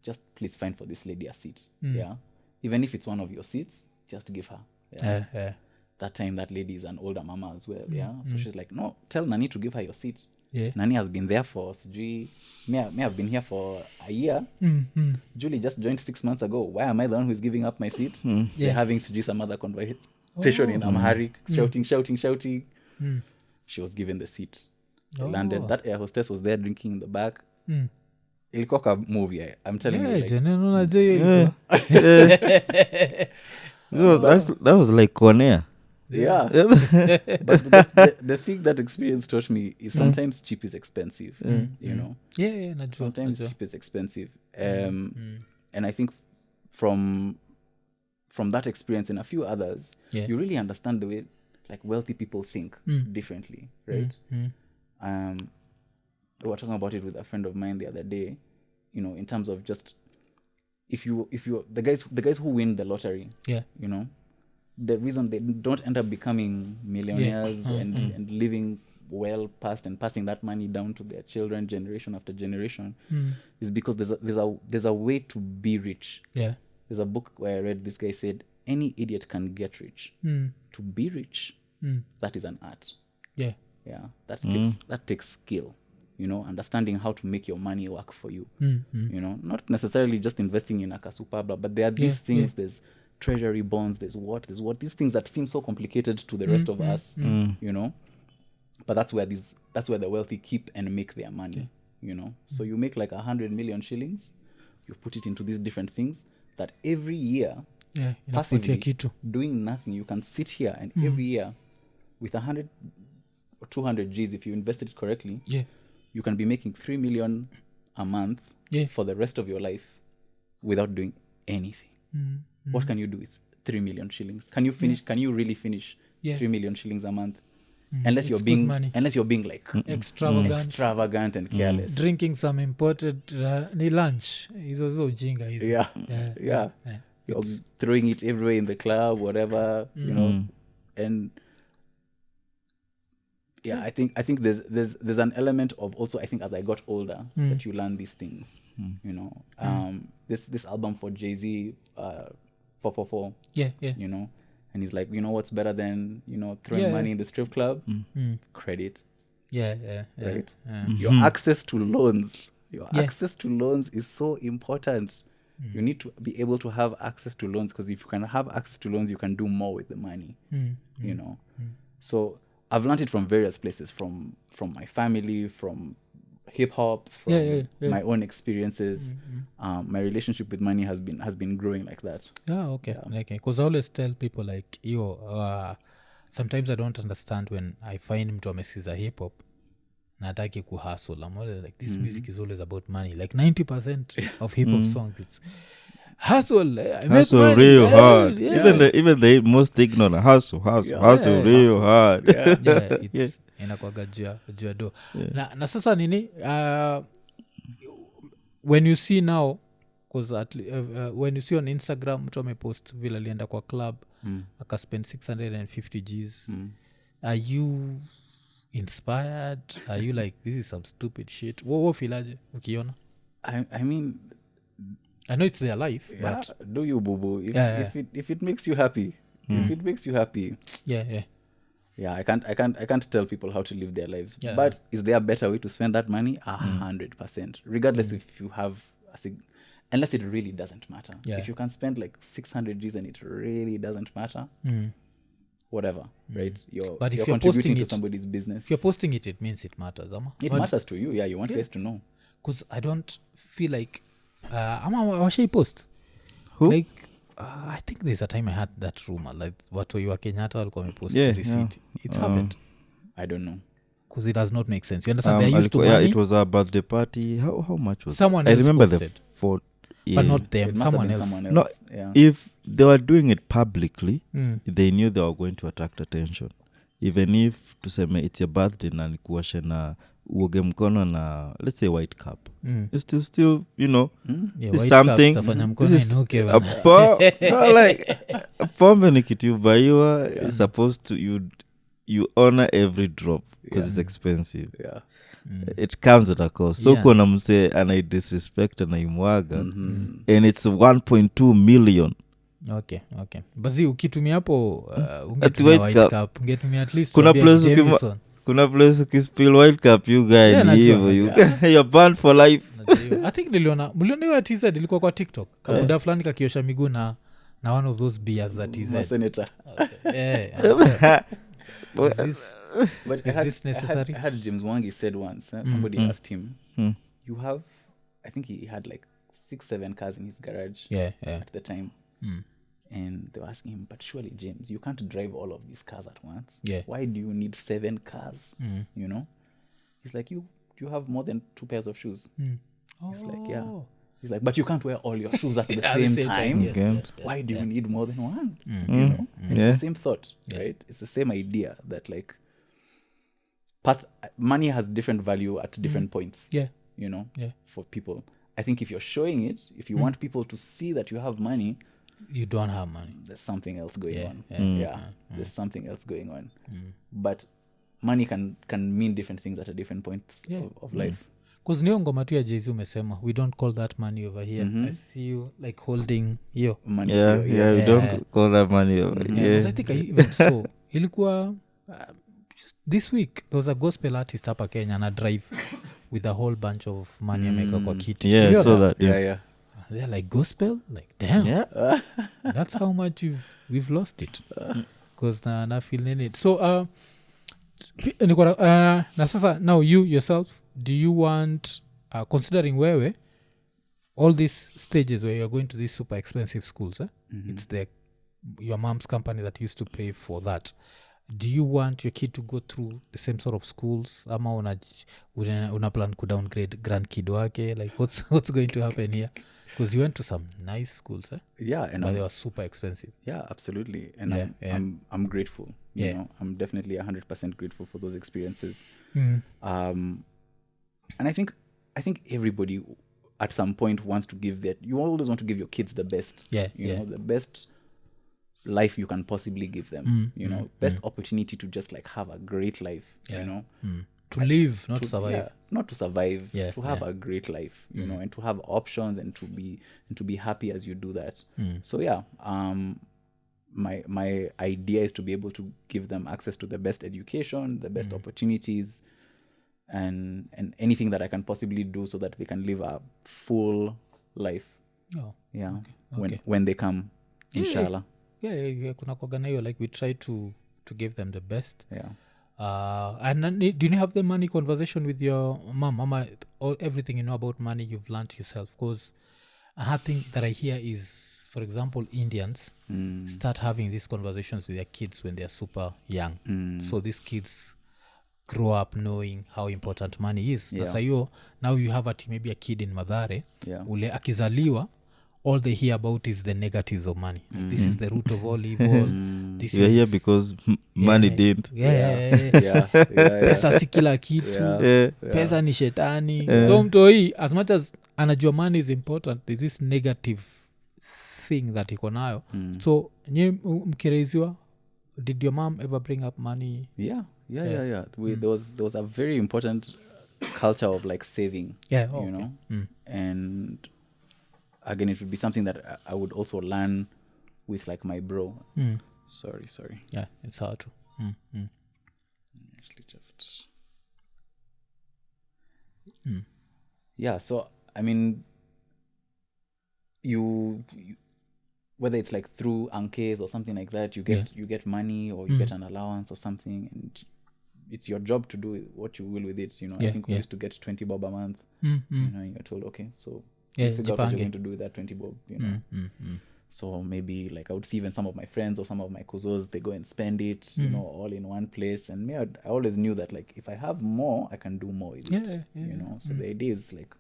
just please find for this lady a seat. Yeah. Even if it's one of your seats, just give her. Yeah. That time that lady is an older mama as well. Yeah. So she's like, no, tell Nani to give her your seat. Yeah. Nani has been there for me have been here for a year. Julie just joined 6 months ago. Why am I the one who's giving up my seat? They're having some other conversation in Amharic, shouting. She was given the seat. I landed. That air hostess was there drinking in the back. Ilikuwa kwa movie. I'm telling you. That was like Cornea. Yeah. But the thing that experience taught me is sometimes cheap is expensive. You know? Yeah, sometimes cheap is expensive. And I think from that experience and a few others, you really understand the way like wealthy people think differently, right? We were talking about it with a friend of mine the other day, you know, in terms of just if you the guys who win the lottery, you know, the reason they don't end up becoming millionaires and living well past and passing that money down to their children generation after generation is because there's a way to be rich. There's a book where I read, this guy said any idiot can get rich. To be rich, that is an art. That takes skill, you know, understanding how to make your money work for you. You know, not necessarily just investing in a super blah, but there are these things. treasury bonds, there's what these things that seem so complicated to the rest of us, you know, but that's where the wealthy keep and make their money, you know. So you make like 100 million shillings, you put it into these different things that every year passively doing nothing, you can sit here and every year with 100 or 200 G's, if you invested it correctly, you can be making 3 million a month for the rest of your life without doing anything. What can you do with 3 million shillings? Can you finish? Can you really finish 3 million shillings a month? Unless you're being like extravagant and careless, drinking some imported ni lunch hizo zo ujinga hizo. Yeah. You're throwing it everywhere in the club, whatever, you know. And I think there's an element of also, I think as I got older, that you learn these things, you know. This album for Jay-Z, 444, you know, and he's like, you know what's better than, you know, throwing money in the strip club? Credit. Right? Your access to loans. Access to loans is so important. You need to be able to have access to loans, because if you can have access to loans, you can do more with the money, you know. So I've learned it from various places, from my family, from hip-hop, from my own experiences. My relationship with money has been growing like that. Okay, because I always tell people like, sometimes I don't understand when I find mtu amesikiza hip-hop nataki kuhustle. I'm always like, this music is always about money. Like 90% of hip-hop songs, it's hustle. Hustle real hard. Even the most ignorant hustle real hard. It's inakwaga jua do. Na sasa nini, when you see now, because when you see on Instagram mtu amepost vile alienda kwa club aka spend 650 G's, are you inspired? Are you like, this is some stupid shit? What feel aje ukiona? I mean, I know it's their life, but do you, boo-boo? If it makes you happy, if it makes you happy, I can't tell people how to live their lives. But is there a better way to spend that money? 100%. Regardless if you have unless it really doesn't matter. If you can spend like 600 G's and it really doesn't matter, whatever, right? But if you're you're contributing posting to somebody's business. If you're posting it, it means it matters. It matters to you. You want guys to know. Because I don't feel like ama washai post. Who? Like I think there's a time I had that rumor like watu wa Kenyatta walikuwa wamepost receipt. It's happened. I don't know. Because it does not make sense. You understand? They're used to money. It was a birthday party. How much was someone it? else I remember posted. But not them. Someone else. No, if they were doing it publicly, they knew they were going to attract attention. Even if tuseme it's your birthday na nikuwashe na uoge mkono na let's say white cup, it's still you know, it's something. No, like pombe ni kitu ubaiwa, it's supposed to you honor every drop because it's expensive. It comes at a cost. So kuna mse ana disrespect na imwaga and it's 1.2 million. Okay. Bazi ukitumia hapo ungetumia white cup, ungetumia at least kuna place ukispill white cup you guy live you're banned for life. I think mliona hiyo TZ ilikuwa kwa TikTok. Kabuda fulani kakiosha miguu na one of those beers that TZ. Senator. But is this necessary? I had James Wangi said once, somebody asked him, you have, I think he had like 6-7 cars in his garage at the time. And they were asking him, but surely James, you can't drive all of these cars at once. Why do you need 7 cars? You know? He's like, you have more than 2 pairs of shoes. He's like, yeah. He's like, but you can't wear all your shoes at the same time. Why do you need more than one? You know? It's the same thought, right? It's the same idea that like money has different value at different points. You know, for people. I think if you're showing it, if you want people to see that you have money, you don't have money. There's something else going on. There's something else going on. But money can mean different things at a different points of life. Because niyo ngoma tu ya Jay-Z umesema, we don't call that money over here. I see you like holding hiyo money. We don't call that money over here. Because I think I even saw ilikuwa this week there was a gospel artist hapa Kenya na drive with a whole bunch of money ameka kwa kiti. So that they're like gospel, like damn, Yeah. that's how much we've lost it because na feel in it. So na sasa now you yourself, do you want considering wewe all these stages where you're going to these super expensive schools, it's your mom's company that used to pay for that. Do you want your kid to go through the same sort of schools ama una plan ku downgrade grandkid wake, like what's going to happen here? Because you went to some nice schools, and but they were super expensive. Absolutely, and I'm grateful. You know, I'm definitely 100% grateful for those experiences. And I think everybody at some point wants to give you always want to give your kids the best. You know, the best life you can possibly give them. You know, best opportunity to just like have a great life. You know, to live, not to survive. Not to survive. To have a great life. You know, and to have options and to be happy as you do that. So my idea is to be able to give them access to the best education, the best opportunities, and anything that I can possibly do so that they can live a full life. When they come, inshallah. Kuna kuagana hiyo, like we try to give them the best. And do you have the money conversation with your mom? Mama, everything you know about money you've learned yourself? Because a hard thing that I hear is, for example, Indians start having these conversations with their kids when they're super young. So these kids grow up knowing how important money is. Sasa hiyo, now you have maybe a kid in Madhare, ule akizaliwa, all they hear about is the negatives of money. Like, this is the root of all evil. This You're here because money didn't. Pesa si kila kitu. Pesa ni shetani. So mtoi, as much as anajua money is important, there's this negative thing that iko nayo. So nye mkireziwa, did your mom ever bring up money? There was a very important culture of like saving. You know, and again, it would be something that I would also learn with like my bro. Sorry. Yeah, it's hard to. Actually, just. Yeah, so I mean, you whether it's like through Ankes or something like that, you get money or you get an allowance or something, and it's your job to do what you will with it. You know, I think we used to get 20 bob a month. You know, you're told, okay, so figure out what you're going to do with that 20 bob. You know, so maybe like I would see even some of my friends or some of my cousins, they go and spend it, you know, all in one place. And me, I always knew that like if I have more, I can do more with it. You know, so the idea is like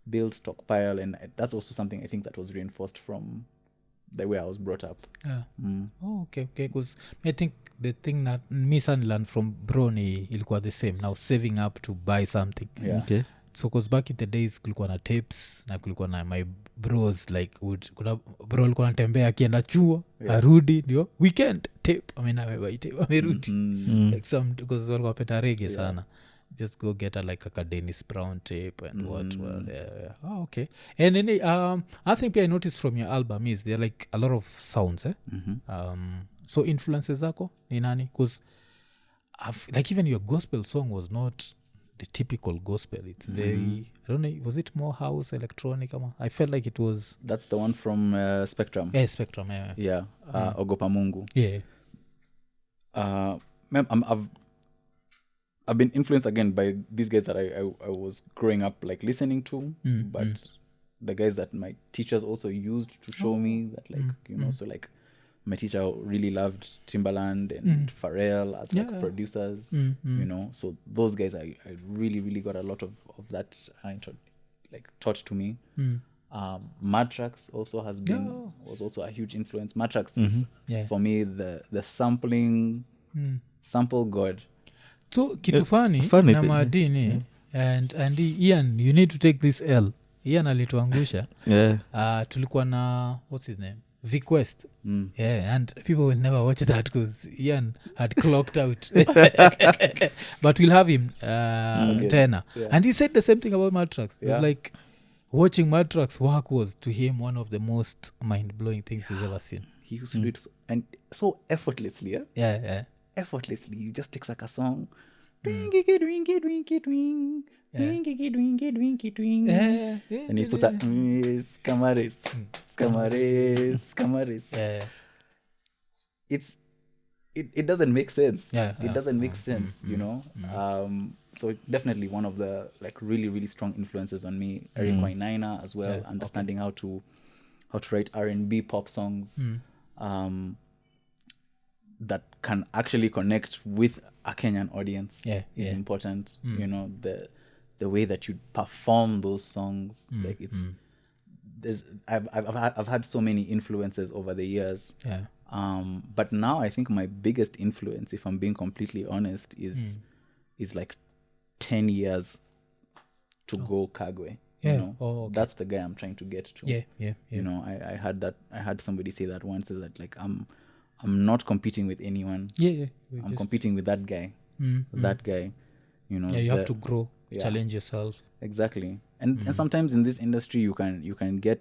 build, stockpile, and that's also something I think that was reinforced from the way I was brought up. Okay, because I think the thing that me son learned from Brony ilikuwa the same, now saving up to buy something. Okay. So because back in the days kulikuwa na tapes na kulikuwa na my bros like kuna bro alikuwa anatembea akienda chuo arudi ndio weekend tape ameweba tape amerudi like some because walikuwa peta reggae sana, just go get like a Dennis Brown tape and what okay. And then I think I noticed from your album is there like a lot of sounds so influences zako ni nani? Because like even your gospel song was not the typical gospel. It's very, I don't know, was it more house, electronic? I felt like it was... That's the one from Spectrum. Spectrum, Ogopa Mungu. I've been influenced again by these guys that I was growing up like listening to, but the guys that my teachers also used to show me that like, you know, so like my teacher really loved Timbaland and Pharrell as like producers, you know. So those guys, I really, really got a lot of that like taught to me. Matrax also was also a huge influence. Matrax is for me the sampling sample god. So kitu funny na madini and Ian, you need to take this L. Ian alituangusha. Tulikuwa na what's his name? Viquest. And people will never watch that because Ian had clocked out. But we'll have him tena. And he said the same thing about Matrax. It was like watching Matrax work was to him one of the most mind-blowing things he's ever seen. He used to do it so effortlessly. Effortlessly. He just takes like a song Dwinky dwinky dwinky dwing. Dwinky dwinky dwinky dwing. And he puts that Scamaris. It doesn't make sense. It doesn't make sense, you know. So definitely one of the like really, really strong influences on me. Eric Wainaina as well, understanding how to write R&B pop songs that can actually connect with a Kenyan audience is important. You know, the way that you perform those songs, like it's I've had so many influences over the years. But now I think my biggest influence, if I'm being completely honest, is like 10 years to go Kagwe. You know, that's the guy I'm trying to get to. You know, I had somebody say that once, is that like I'm not competing with anyone. I'm competing with that guy. That guy. You know. You have to grow, challenge yourself. Exactly. And sometimes in this industry you can get,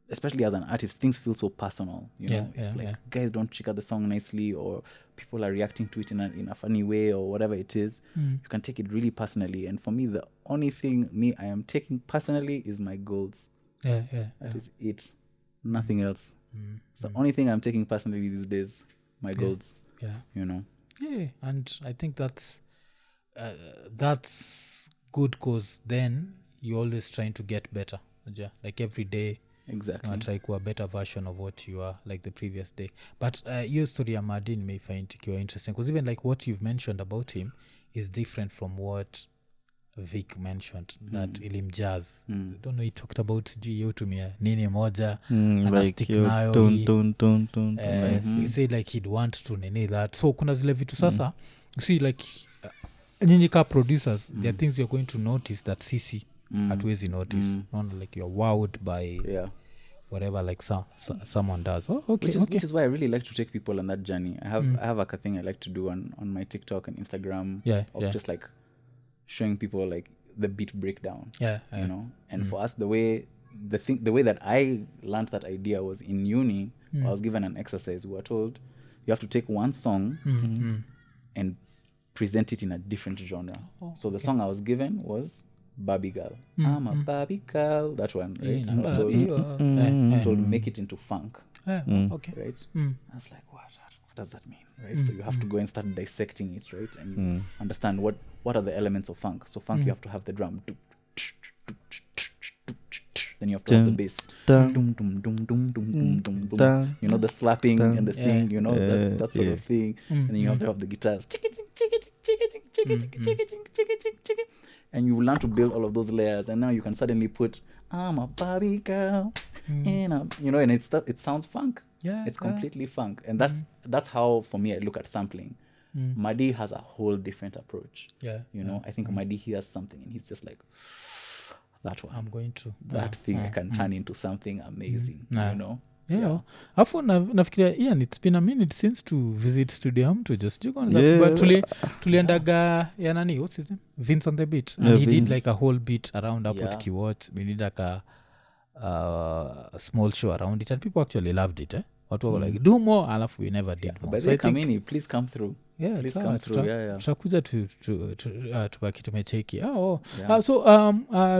especially as an artist, things feel so personal, you know. If guys don't check out the song nicely, or people are reacting to it in a funny way, or whatever it is, you can take it really personally. And for me, the only thing I am taking personally is my goals. That is it. Nothing else. It's the only thing I'm taking personally these days. My goals. You know. And I think that's good, because then you're always trying to get better. Like every day. Exactly. Try to a better version of what you are like the previous day. But your story ya Madin may find it interesting, because even like what you've mentioned about him is different from what Vic mentioned, that ilim jazz. I don't know, he talked about tumia Nini moja like he said like he'd want to nini that. So kuna zile vitu sasa you see like nyinyi ka producers there are things you're going to notice that sisi hatuwezi notice. Not like you're wowed by whatever like someone does. Which is why I really like to take people on that journey. I have a thing I like to do on my TikTok and Instagram of just like showing people like the beat breakdown. You know. And for us, the way that I learned that idea was in uni. I was given an exercise. We were told you have to take one song and present it in a different genre. So the song I was given was Barbie Girl. I'm a Barbie Girl. That one, right? I was told make it into funk. Right? I was like, what does that mean? Right? So you have to go and start dissecting it, right? And you understand what are the elements of funk. So funk, you have to have the drum. Then you have to have the bass. You know, the slapping and the thing, you know, that sort of thing. And then you have to have the guitars. And you learn to build all of those layers, and now you can suddenly put I'm a Barbie girl, and you know, and it sounds funk. It's completely funk, and that's how for me I look at sampling. Madi has a whole different approach. You know, I think Madi hears something and he's just like, that one, I'm going to that thing I can turn into something amazing. You know. Afu nafikiria Ian, it's been a minute since to visit studio mtu just but tuliendaga ya nani, what's his name, Vince on the beat, and he did like a whole beat around hapo tukiwatch. We did like a small show around it and people actually loved it. Watu were like do more, alafu we never did more. But so Kamini, please come through. Please come through. Tutakuja tubaki tumecheki. So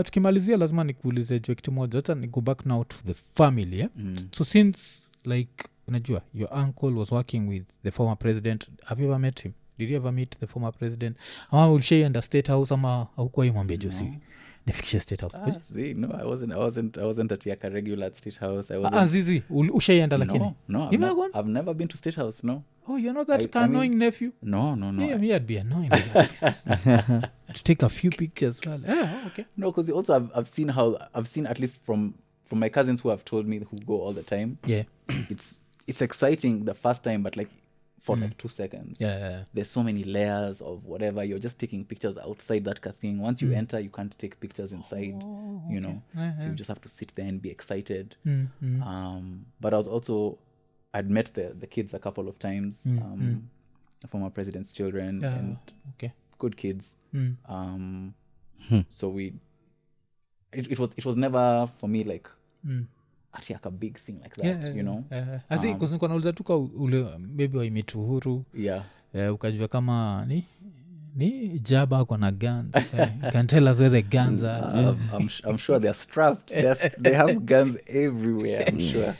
tukimalizia lazima nikuulize juu kitu moja. Hata ni go back now to the family. So since like unajua your uncle was working with the former president, have you ever met him? Did you ever meet the former president? Ama ulishaienda State House ama haukuwa imwambia Josi nifikishe State House? No, I wasn't at Yaka regular at State House. I wasn't. Zizi ushaienda lakini? No, I've never been to State House. No. Oh, you're not that annoying nephew? No. Yeah, me I'd be annoying. To take a few pictures. Well, okay. No, because also I've seen at least from my cousins who have told me who go all the time. Yeah. It's exciting the first time, but like for like 2 seconds. Yeah. There's so many layers of whatever. You're just taking pictures outside that thing. Once you enter, you can't take pictures inside. You know, so you just have to sit there and be excited. But I'd met the kids a couple of times. The former president's children and good kids. So it was never for me like ati like a big thing like that, you know. Asi kuzinikuwa nauliza tuka ule maybe waimitu Uhuru. Ukajua kama ni ni jaba ako na guns. You can tell us where the guns are. I'm sure they're strapped. They have guns everywhere. I'm sure.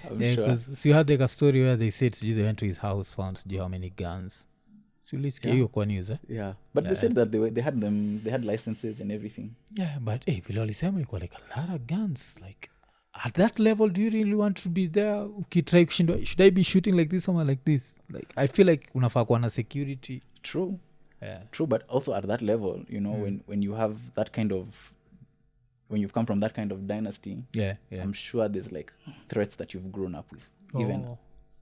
So you had like a story where they said they went to his house, found how many guns. So let's get you kwa news. Yeah, but they said that they had licenses and everything. Yeah, but vile walisema iko like a lot of guns. Like at that level, do you really want to be there? Ukitry kushindwa, should I be shooting like this, somewhere like this? Like I feel like unafaa kuwa na security. True. True, but also at that level, when you have that kind of, when you've come from that kind of dynasty, I'm sure there's like threats that you've grown up with. Even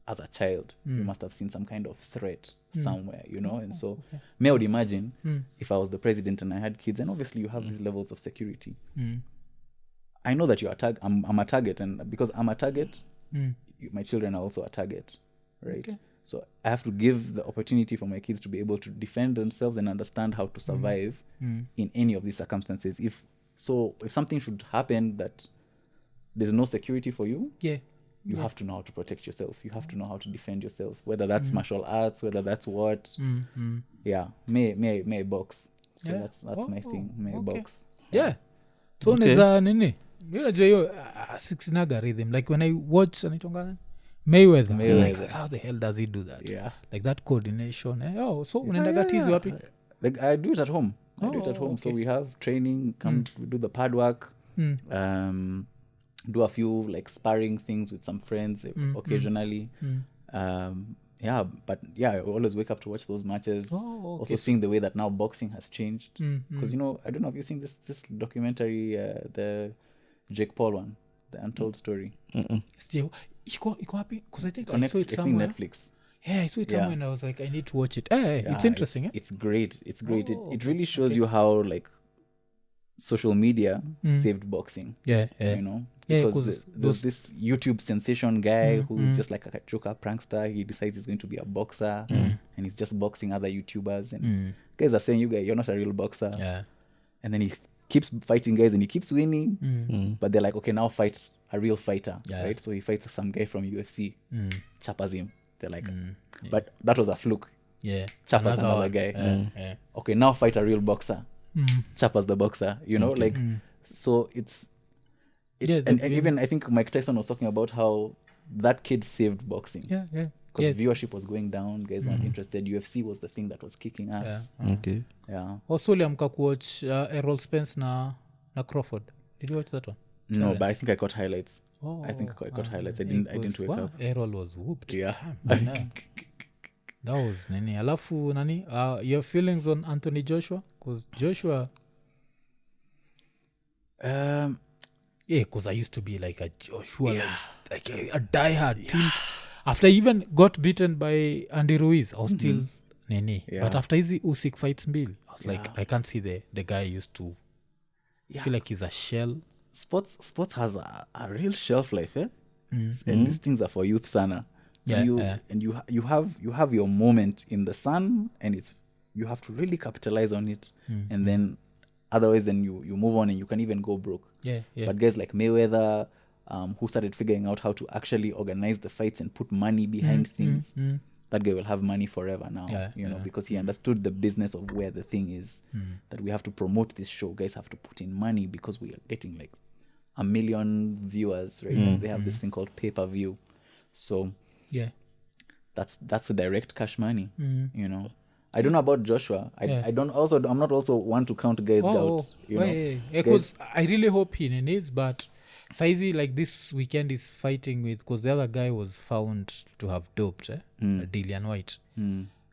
as a child, you must have seen some kind of threat somewhere, and so may I would imagine if I was the president and I had kids, and obviously you have these levels of security. I know that I'm a target, and because I'm a target, my children are also a target, right? Okay. So I have to give the opportunity for my kids to be able to defend themselves and understand how to survive in any of these circumstances. If something should happen that there's no security for you, you have to know how to protect yourself. You have to know how to defend yourself, whether that's martial arts, whether that's what. May box. So that's my thing. May box. So neza nini unajua hiyo sinaga rhythm like when I watch anitongana Mayweather. Like how the hell does he do that? Like that coordination. So unaendaga tizi wapi? Like I do it at home. Okay. So we have training, we do the pad work, do a few like sparring things with some friends occasionally. I always wake up to watch those matches. Also seeing the way that now boxing has changed. Because, I don't know if you've seen this documentary, the Jake Paul one, The Untold Story. Iko happy? Because I think I saw it somewhere. Netflix. Yeah, I saw it somewhere and I was like, I need to watch it. It's interesting. It's great. It really shows you how like social media saved boxing. Because there's this YouTube sensation guy who's just like a joker prankster. He decides he's going to be a boxer and he's just boxing other YouTubers, and guys are saying, you're not a real boxer. And then he keeps fighting guys and he keeps winning, but they're like, okay, now fight a real fighter, right? So he fights some guy from UFC, chapas him. They're like, but that was a fluke. Chapas another guy. Okay, now fight a real boxer. Chapas the boxer, so it's even I think Mike Tyson was talking about how that kid saved boxing. Because viewership was going down, guys weren't interested. UFC was the thing that was kicking us. Also uliamka kuwatch Errol Spence na Crawford. Did you watch that one? No, but I think I got highlights. I think I got highlights. I didn't wake up. Errol was whooped. That was nini. Alafu nani your feelings on Anthony Joshua? Because Joshua because I used to be like a Joshua like a diehard team. After I even got beaten by Andy Ruiz, I was still nini. But after hizi Usyk fights mbili, I was like, I can't see the guy I used to feel like he's a shell. Sports has a real shelf life, and these things are for youth sana. And you have your moment in the sun, and you have to really capitalize on it, and then otherwise then you move on and you can even go broke. But guys like Mayweather, who started figuring out how to actually organize the fights and put money behind things, that guy will have money forever now, because he understood the business of where the thing is, that we have to promote this show. Guys have to put in money because we are getting like 1 million viewers, right? And they have this thing called pay-per-view. So that's a direct cash money, I don't know about Joshua. I'm not also one to count guys out. Because I really hope he needs, but Saizi like this weekend is fighting with, because the other guy was found to have doped Dillian White.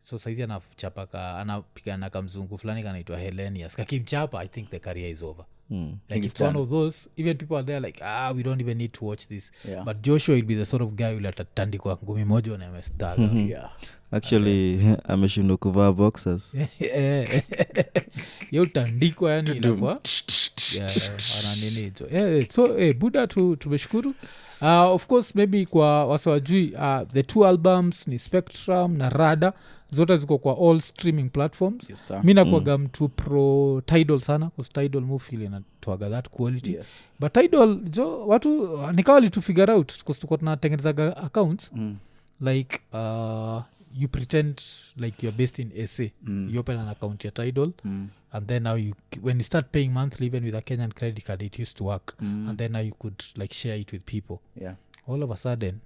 So Saizi anapigana kamzungu fulani kanaitwa Hellenius. Kakimchapa, I think the career is over. Like it's one of those, even people are there like, we don't even need to watch this. But Joshua will be the sort of guy who will atatandikwa ngumi moja na amestaga. Actually ameshindwa kuvaa boxers. Yo tandikwa yani inakuwa ananini hizo. So Buddha tumeshukuru. Of course maybe kwa wasawajui the 2 albums ni Spectrum na Rada, zote ziko kwa all streaming platforms. Mimi nakuaga mtu pro Tidal sana, because Tidal movie inatoaga that quality. But Tidal watu nikawa li to figure out, because tuko tunatengeneza accounts like you pretend like you're based in SA. You open an account at Tidal, and then now when you start paying monthly, even with a Kenyan credit card, it used to work, and then now you could like share it with people. Yeah. All of a sudden,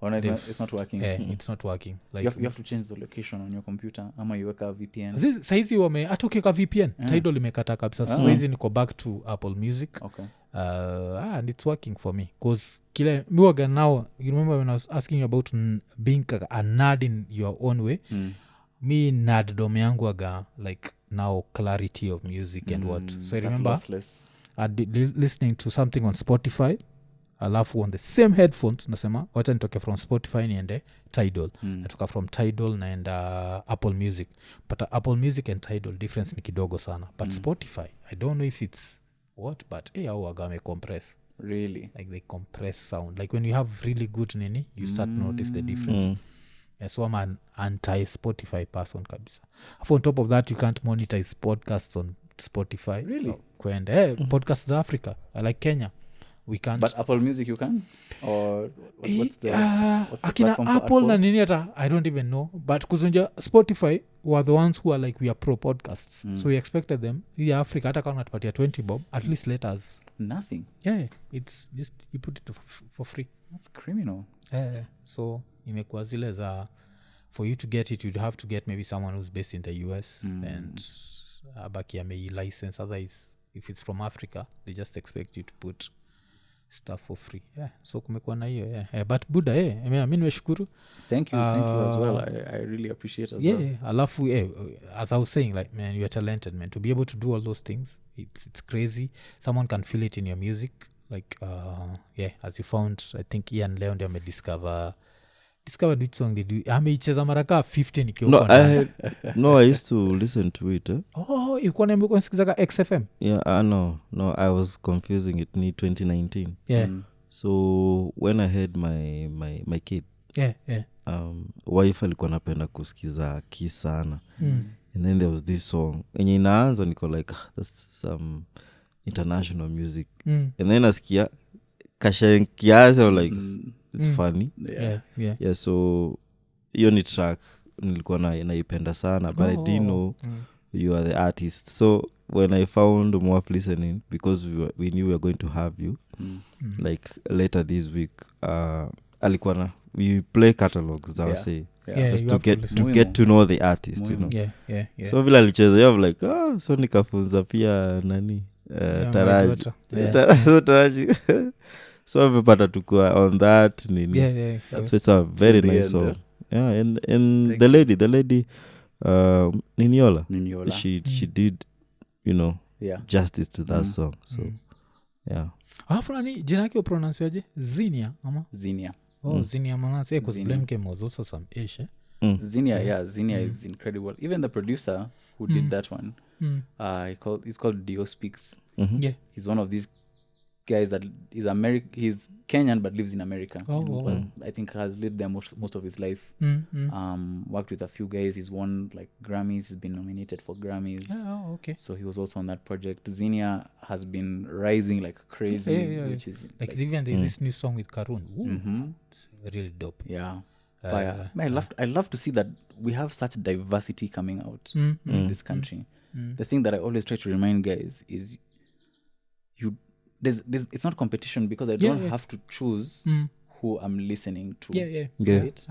Oh, no, it's not working. it's not working. Like you have to change the location on your computer. Ama you weka VPN. Saizi hata ukiweka VPN, Tidal imekata kabisa. So saizi niko back to Apple Music. Okay. And it's working for me because kile miwaga now, you remember when I was asking you about being a nerd in your own way, me nerddom yangu waga like now clarity of music and what. So I remember I'd be listening to something on Spotify, alafu on the same headphones nasema wacha nitoke from Spotify niende Tidal. Natoka from Tidal naenda Apple Music, but Apple Music and Tidal difference ni kidogo sana, but Spotify I don't know if it's what, but au wagame compress, really, like they compress sound, like when you have really good Nini you start to notice the difference. So I'm an anti-Spotify person kabisa. On top of that, you can't monetize podcasts on Spotify. Really? Podcasts Africa, like Kenya, we can't. But Apple Music you can? Or what's the akina platform Apple na nini hata I don't even know, but kuzunja Spotify were the ones who are like we are pro podcasts, so we expected them in Africa hata kama natupatia 20 bob, at least let us nothing. It's just you put it for free. That's criminal. So imekuwa zile za for you to get it you'd have to get maybe someone who's based in the US and abaki may license, otherwise if it's from Africa they just expect you to put stuff for free. So kumekuwa na hiyo but buda mimi nimeshukuru. Thank you as well. I really appreciate as well. Alafu as I was saying, like man, you are talented, man, to be able to do all those things. It's crazy. Someone can feel it in your music, like as you found, I think Ian Leon ndio discovered which song did you ameicheza maraka 15 ikiwa I used to listen to it. Ilikuwa nimekuwa nisikizaga XFM. No, I was confusing it ni 2019. So when I had my kid, wife alikuwa napenda kusikiza Kiss sana. And then there was this song enye inaanza niko like that's some international music. And then nasikia kasha kiasi or like it's funny. So hiyo ni track nilikuwa naipenda sana, but I didn't know you are the artist. So when I found Mwaf listening, because we knew we were going to have you like later this week, alikuwa na we play catalogs, I'll say just to get to know the artist, you know. So vile alicheza you have like so nikafunza pia nani taraji so amepata tukua on that nini. So it's a very nice song. And the lady Niniola, she did, you know, justice to that song. So alafu nani jina yake pronounceaje? Zinia ama Zinia? Zinia manase because Blame Game was also some ish. Zinia, Zinia is incredible. Even the producer who did that one, he's called Dio Speaks. He's one of these guys that is he's Kenyan but lives in America. I think has lived there most of his life. Worked with a few guys. He's won like Grammys. He's been nominated for Grammys. So he was also on that project. Zinia has been rising like crazy, which is like even there's this new song with Karun. It's really dope. Fire. I love to see that we have such diversity coming out in this country. The thing that I always try to remind guys is there's it's not competition, because I don't have to choose who I'm listening to. Right?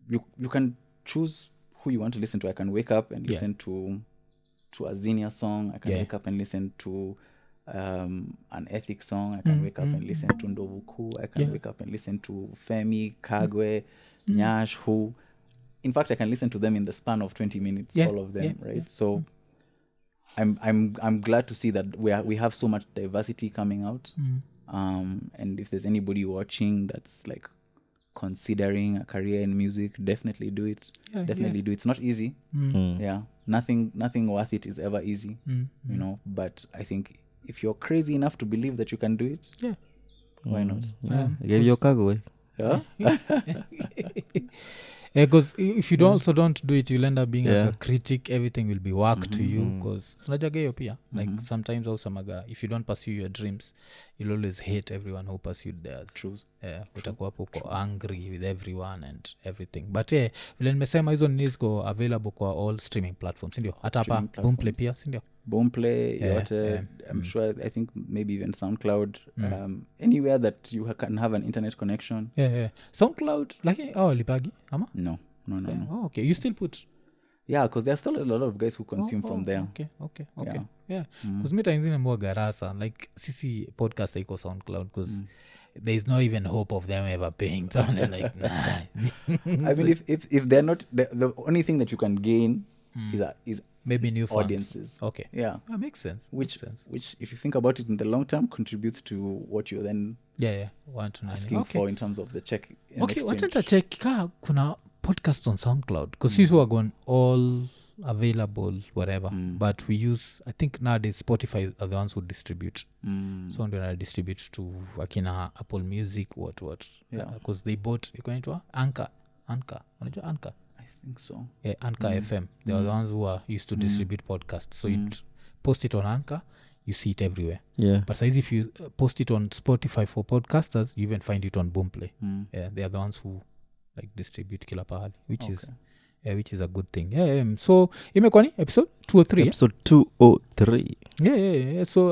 You can choose who you want to listen to. I can wake up and listen to a Zinia song. I can wake up and listen to an Ethic song. I can wake up and listen to Ndovuku. I can wake up and listen to Femi, Kagwe, Nyash, who in fact I can listen to them in the span of 20 minutes, all of them, right? So I'm glad to see that we have so much diversity coming out. And if there's anybody watching that's like considering a career in music, definitely do it. Do it. It's not easy. Nothing worth it is ever easy. You know, but I think if you're crazy enough to believe that you can do it, why not? Get your Kagwe. because if you also don't do it, you'll end up being a critic. Everything will be work to you because sunajagayo pia like sometimes also maga if you don't pursue your dreams you'll always hate everyone who pursued theirs. True. Utakuwa uko angry with everyone and everything but vile nimesema hizo news go available kwa all streaming platforms sindio hata hapa Boomplay pia sindio Boomplay yote I'm sure I think maybe even SoundCloud anywhere that you can have an internet connection. SoundCloud like lipagi ama no. Okay you still put because there's still a lot of guys who consume from there. Okay because me times more garasa like sisi podcast iko SoundCloud because there is no even hope of them ever paying like nah. I mean if they're not the only thing that you can gain is maybe new audiences. Okay. Yeah. That makes sense. Which if you think about it in the long term contributes to what you're then asking for in terms of the check. Okay, wachanta check ka kuna podcast on SoundCloud because these were gone all available whatever but we use I think nowadays Spotify are the ones who distribute so ndio distribute to akina Apple Music what because they bought ikonaitwa Anchor unajua Anchor I think so Anchor FM they are the ones who are used to distribute podcasts so you post it on Anchor you see it everywhere but size if you post it on Spotify for podcasters you even find it on Boomplay they are the ones who like distribute kila pahali which is a good thing so imekuwa ni episode 203 episode 203 so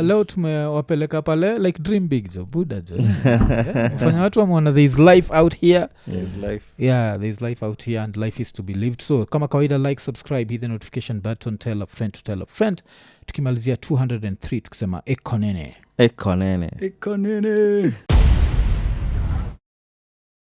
leo tumewapeleka pale like dream big jo buda jo fanya watu wameona there is life out here there is life out here and life is to be lived so kama kawaida like subscribe hit the notification button tell a friend to tell a friend tukimalizia 203 tukisema ekonene